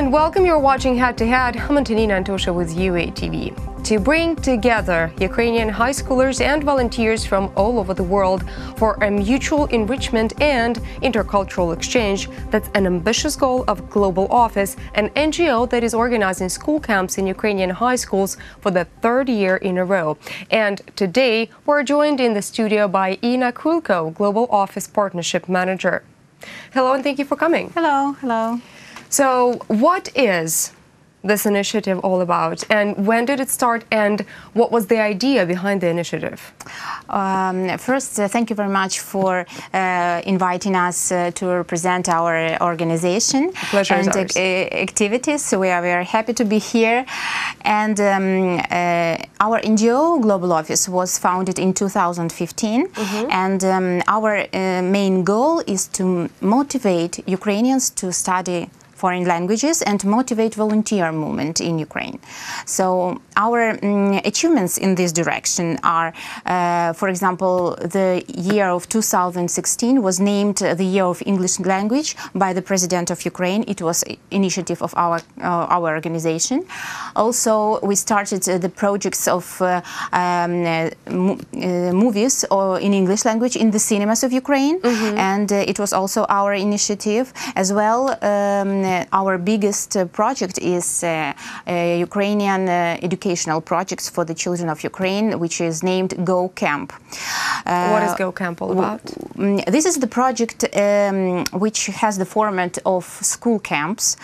And welcome, you're watching Head to Head. I'm Antonina Antosha with uatv. To bring together Ukrainian high schoolers and volunteers from all over the world for a mutual enrichment and intercultural exchange, that's an ambitious goal of Global Office, an NGO that is organizing school camps in Ukrainian high schools for the third year in a row. And today, we're joined in the studio by Krulko, Global Office Partnership Manager. Hello, and thank you for coming. Hello, hello. So what is this initiative all about, and when did it start, and what was the idea behind the initiative? First, thank you very much for inviting us to represent our organization Pleasure is and ours. activities. So we are very happy to be here. And our NGO, Global Office, was founded in 2015. And our main goal is to motivate Ukrainians to study foreign languages and motivate volunteer movement in Ukraine. So our achievements in this direction are, for example, the year of 2016 was named the Year of English Language by the President of Ukraine. It was an initiative of our organization. Also, we started the projects of movies in English language in the cinemas of Ukraine, and it was also our initiative as well. Our biggest project is Ukrainian educational projects for the children of Ukraine, which is named Go Camp. What is Go Camp all about? This is the project which has the format of school camps,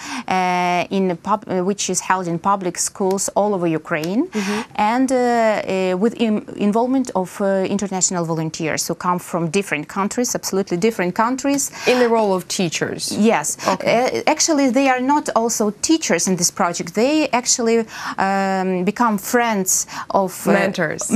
which is held in public schools all over Ukraine, and with involvement of international volunteers who come from different countries, absolutely different countries. In the role of teachers? Yes. Okay. Actually, they are not also teachers in this project. They actually become friends of mentors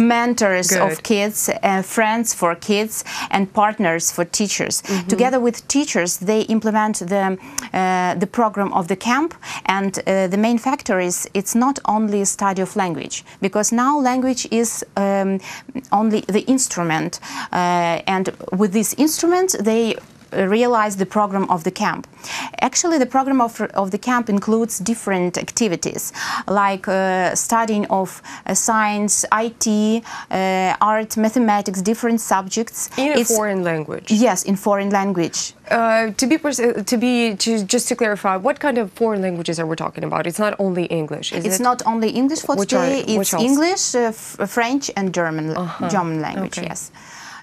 of kids, friends for kids, and partners for teachers. Together with teachers, they implement the program of the camp, and the main factor is it's not only study of language, because now language is only the instrument, and with this instrument they realize the program of the camp. Actually, the program of the camp includes different activities, like studying of science, IT, art, mathematics, different subjects. In a foreign language? Yes, in foreign language. Just to clarify, what kind of foreign languages are we talking about? It's not only English, is it? It's not only English for today. It's English, French, and German language. Okay. Yes.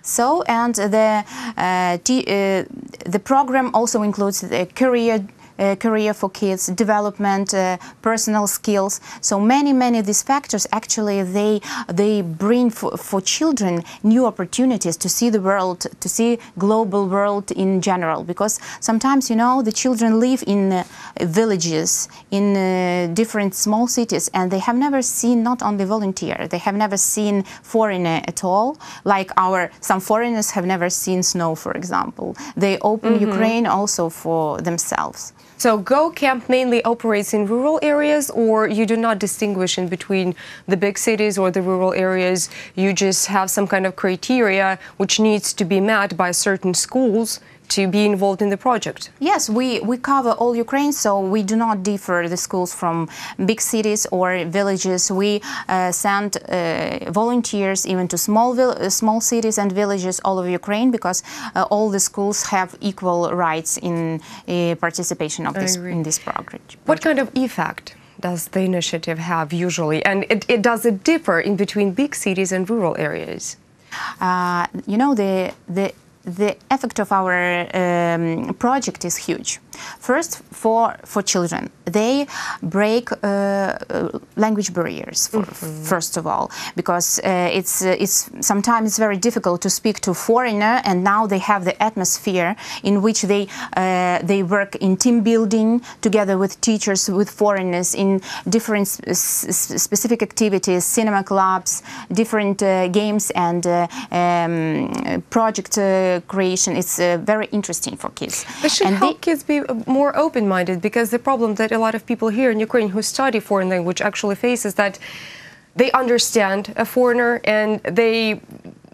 So, and the program also includes the career for kids, development, personal skills. So many these factors actually they bring for children new opportunities to see the world, to see global world in general. Because sometimes, you know, the children live in villages, in different small cities, and they have never seen not only volunteer, they have never seen foreigner at all. Like some foreigners have never seen snow, for example. They open Ukraine also for themselves. So Go Camp mainly operates in rural areas, or you do not distinguish in between the big cities or the rural areas? You just have some kind of criteria which needs to be met by certain schools to be involved in the project? Yes, we cover all Ukraine, so we do not differ the schools from big cities or villages. We send volunteers even to small cities and villages all over Ukraine, because all the schools have equal rights in participation of in this project. What kind of effect does the initiative have usually, and does it differ in between big cities and rural areas? You know, the effect of our project is huge. First, for children, they break language barriers. First of all, because it's sometimes very difficult to speak to foreigner, and now they have the atmosphere in which they work in team building together with teachers, with foreigners, in different specific activities, cinema clubs, different games, and project creation. It's very interesting for kids. This should help kids be more open-minded, because the problem that a lot of people here in Ukraine who study foreign language actually face is that they understand a foreigner, and they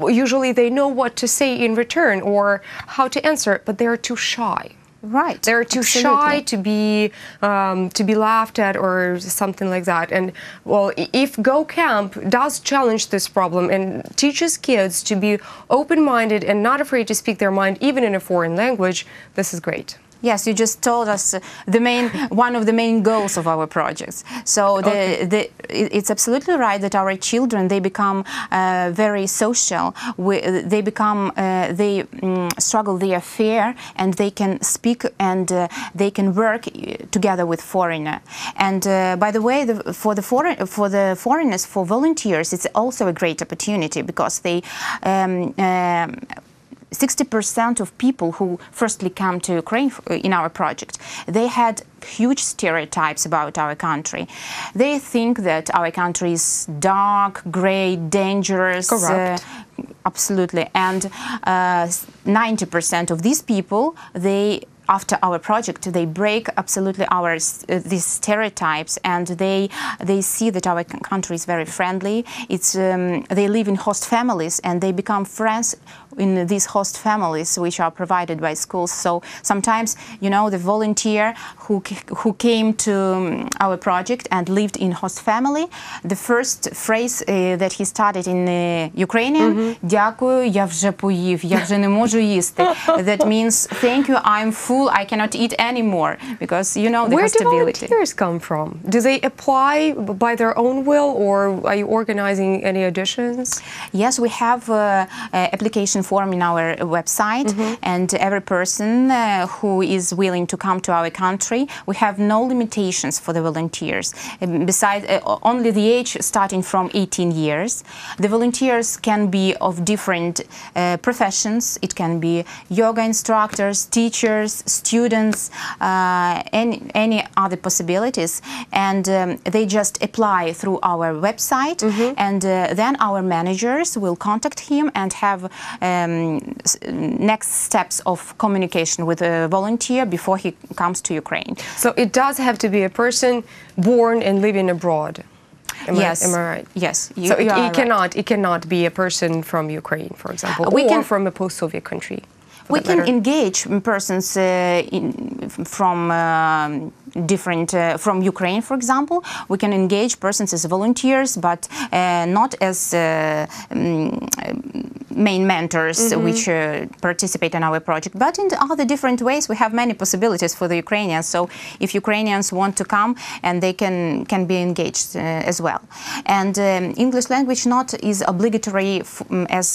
usually know what to say in return or how to answer, but they are too shy. Right. They're too shy to be laughed at or something like that. And well, if Go Camp does challenge this problem and teaches kids to be open-minded and not afraid to speak their mind, even in a foreign language, this is great. Yes, you just told us one of the main goals of our projects. So it's absolutely right that our children, they become very social. They struggle their fear, and they can speak and they can work together with foreigner. And by the way, for the foreigners, for volunteers, it's also a great opportunity because they 60% of people who firstly come to Ukraine in our project, they had huge stereotypes about our country. They think that our country is dark, grey, dangerous. Corrupt. Absolutely. And 90% of these people, after our project, they break absolutely these stereotypes, and they see that our country is very friendly. They live in host families, and they become friends in these host families, which are provided by schools. So sometimes, you know, the volunteer who came to our project and lived in host family, the first phrase that he started in Ukrainian, "Дякую, я вже поїв, я вже не можу їсти." That means, thank you, I'm full, I cannot eat anymore, because, you know, the hostility. Where do volunteers come from? Do they apply by their own will, or are you organizing any auditions? Yes, we have an application form in our website, and every person who is willing to come to our country, we have no limitations for the volunteers. Besides, only the age starting from 18 years. The volunteers can be of different professions. It can be yoga instructors, teachers, students, any other possibilities, and they just apply through our website, and then our managers will contact him and have next steps of communication with a volunteer before he comes to Ukraine. So it does have to be a person born and living abroad. Am I right? Yes. So it cannot be a person from Ukraine, for example, or from a post-Soviet country. We can engage persons from Ukraine, for example. We can engage persons as volunteers, but not as main mentors which participate in our project. But in other different ways, we have many possibilities for the Ukrainians. So if Ukrainians want to come, and they can be engaged as well. And English language is obligatory as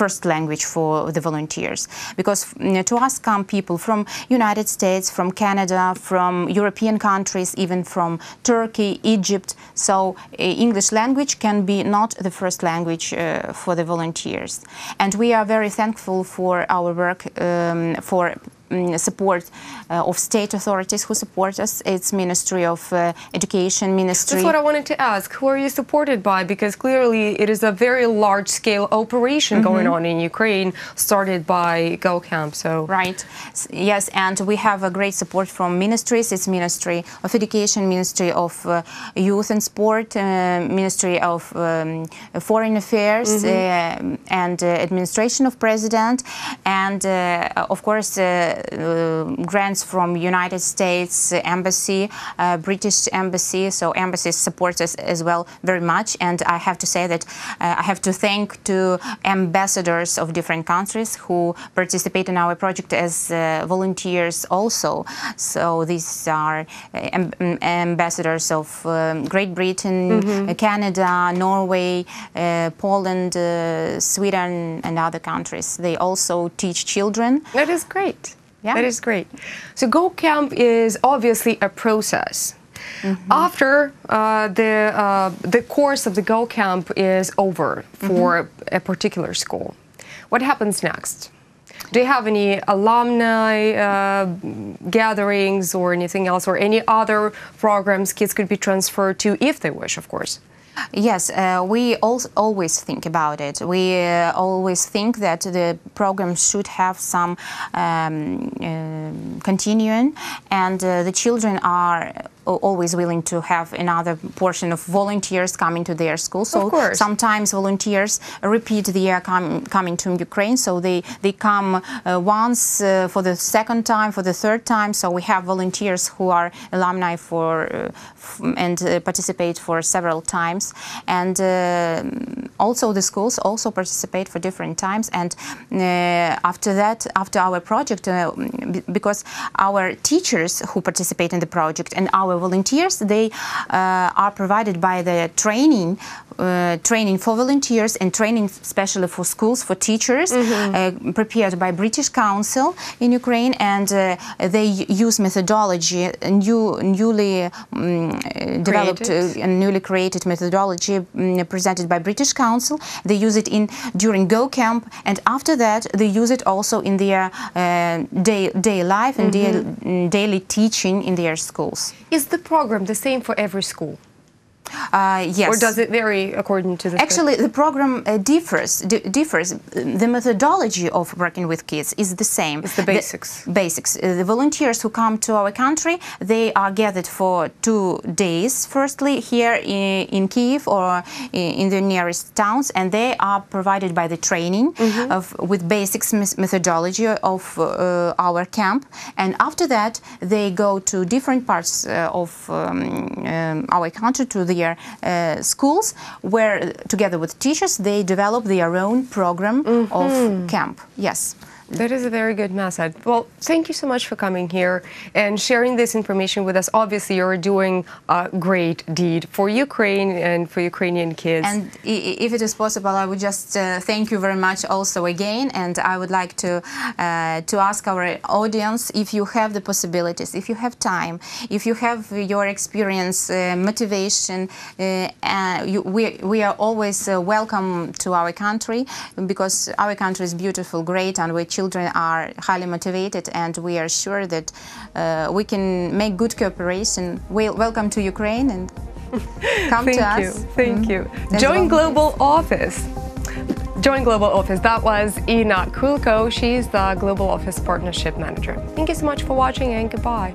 first language for the volunteers, because to us come people from United States, from Canada, from European countries, even from Turkey, Egypt. So English language can be not the first language for the volunteers. And we are very thankful for our work, for support of state authorities who support us. It's Ministry of Education, Ministry. That's what I wanted to ask. Who are you supported by? Because clearly it is a very large-scale operation going on in Ukraine, started by Go Camp. So right, yes, and we have a great support from ministries. It's Ministry of Education, Ministry of Youth and Sport, Ministry of Foreign Affairs, and Administration of President, and of course grants from United States Embassy, British Embassy. So embassies support us as well very much. And I have to say that I have to thank to ambassadors of different countries who participate in our project as volunteers also. So these are ambassadors of Great Britain, Canada, Norway, Poland, Sweden, and other countries. They also teach children. That is great. Yeah. That is great. So Go Camp is obviously a process. After the course of the Go Camp is over for a particular school, what happens next? Do you have any alumni gatherings or anything else, or any other programs kids could be transferred to if they wish, of course? Yes, we always think about it. We always think that the program should have some continuing, and the children are always willing to have another portion of volunteers coming to their school. So sometimes volunteers repeat their coming to Ukraine. So they come once for the second time, for the third time. So we have volunteers who are alumni and participate for several times. And also the schools also participate for different times. And after that, after our project, because our teachers who participate in the project and our volunteers, they are provided by the training for volunteers and training especially for schools, for teachers, prepared by British Council in Ukraine, and they use methodology, newly developed and newly created methodology presented by British Council. They use it during Go Camp, and after that they use it also in their day life and daily teaching in their schools. Is the program the same for every school? Yes. Or does it vary according to the... Actually, the program differs. The methodology of working with kids is the same. It's the basics. The volunteers who come to our country, they are gathered for 2 days, firstly here in Kyiv or in the nearest towns, and they are provided by the training with basics methodology of our camp. And after that, they go to different parts of our country, to their schools, where together with teachers they develop their own program of camp. Yes. That is a very good message. Well, thank you so much for coming here and sharing this information with us. Obviously, you're doing a great deed for Ukraine and for Ukrainian kids. And if it is possible, I would just thank you very much also again. And I would like to ask our audience, if you have the possibilities, if you have time, if you have your experience, motivation, we are always welcome to our country, because our country is beautiful, great, and children are highly motivated, and we are sure that we can make good cooperation. Welcome to Ukraine, and come to us. Thank you. Join Global Office. Join Global Office. That was Ina Krulko. She's the Global Office Partnership Manager. Thank you so much for watching, and goodbye.